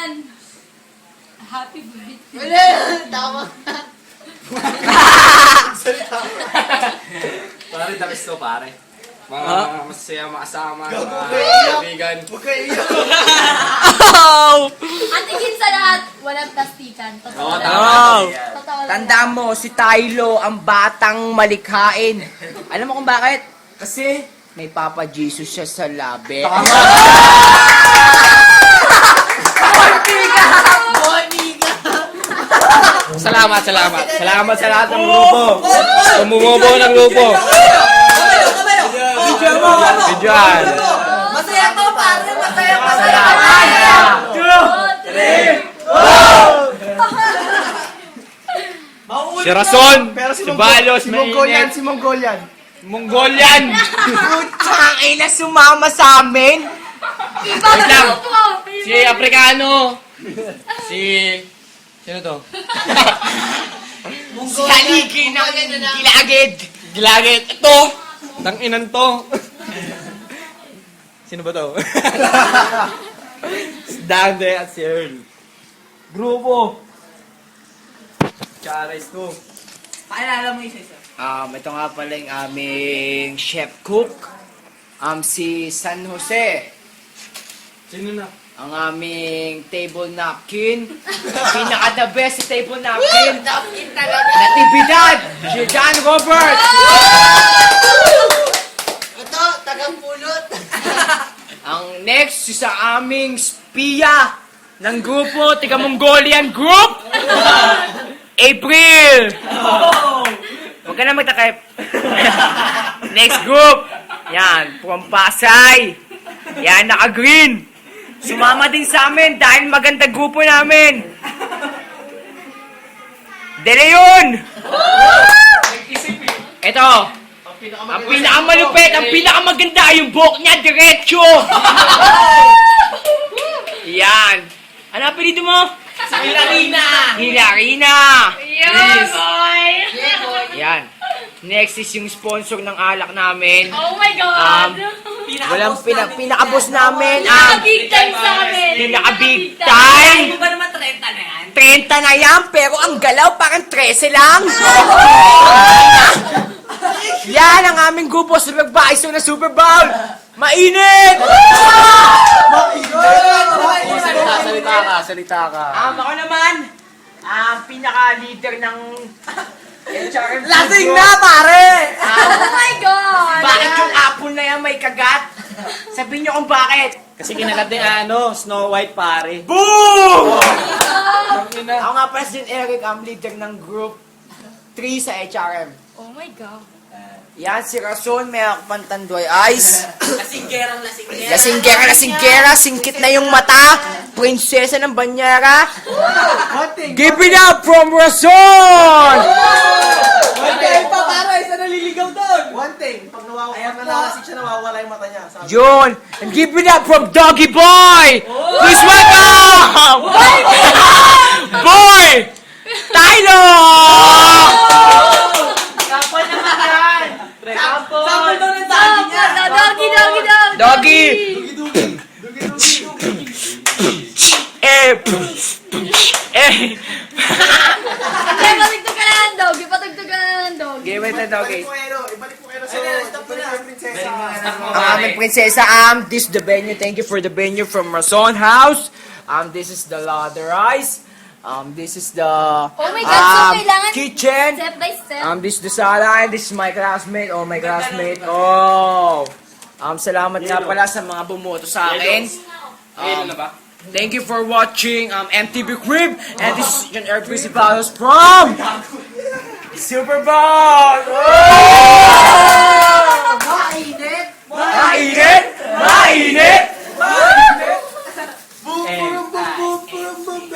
naman. Happy birthday. Wala! Tama. Pare, tapos to, pare. Masaya makasama, mga iyak. kaibigan. Huwag kayo iyak. At higit sa lahat, walang plastikan. Totoo Oo, lang. tama. Totoo lang. Tandaan mo, si Tylo ang batang malikhain. Alam mo kung bakit? Kasi may Papa Jesus siya sa labi. Salamat sa lahat ng grupo. Tumumobo ng grupo. Videoan. Masaya ko, pare. Masaya. Si Rason, si Balos, si Mongolian, si Mongolian. Mongolian. Putang ina, sumama sa amin. Iba Wait na lang. grupo. Si Africano. Sino to? Si Haligi ng Gilagid. Gilagit. Ito. Tanginan to. Sino ba to? Si Dante at si Earl. Grupo. Charis to. Paalala mo isa-isa. Ito nga pala yung aming chef cook. Si San Jose. Sino na? Ang aming table napkin. Pinaka-the best sa table napkin. Napkin talaga. Natividad! Si John Robert! Ito, tagang pulot. Ang next is sa aming spiya ng grupo, tiga Mongolian Group! April! Huwag ka na magtakip. Next group. Yan, from Pasay. Yan, naka-green. Sumama din sa amin dahil maganda grupo namin. De Leon! Ito, ang pinakamalupit, ang pinakamaganda, yung buhok niya, diretso! Yan. Ano apelido mo? Hilarina. Hilarina! Yeah, boy. Yan. Next is yung sponsor ng alak namin. Oh my God. Walang pinaka-boss namin. Pinaka-big time sa amin. Pinaka-big time. Ano ba naman 30 na yan? 30 na yan, pero ang galaw parang 13 lang. Yan ang aming grupo sa nagbaiso na Super Bowl. Mainit! Salita ka. Ako naman, ang pinaka-leader ng HRM. Lasing na, pare! Oh my God. Bakit yung apple na yan may kagat? Sabihin niyo kung bakit. Kasi kinagat ni Snow White, pare. Boom! Ako nga pala si Eric, ang leader ng group 3 sa HRM. Oh my God. Yan, si Rason, may pantandoy ice. Lasinggerang lasingger. Lasinggera, singkit na yung mata. Prinsesa ng banyera. Give it up from Rason! One thing pa, pare. Isa naliligaw doon. One thing. Pag nalasing siya, nawawala yung mata niya. Yun! And give it up from Doggy Boy! Please welcome! Boy! Tylo! Kapal naman yan. Sample daw ng sabi niya. Doggy. Doggy! Eh! Patugtog ka na ng doggy. Patugtog ka na ng doggy. Give it a doggy. Ibalik mo kayo sa stop mo na. Prinsesa. Ang aming prinsesa, this is the venue. Thank you for the venue from Rason House. This is the ladder rice. This is the Oh my God, so kailangan kitchen. step by step. This is the sala, and this is my classmate. Oh, my classmate. Oh. Salamat nga pala sa mga bumoto sa akin. Thank you for watching MTV Crib, and this is John Eric Visipalos from Super Bowl. Oh!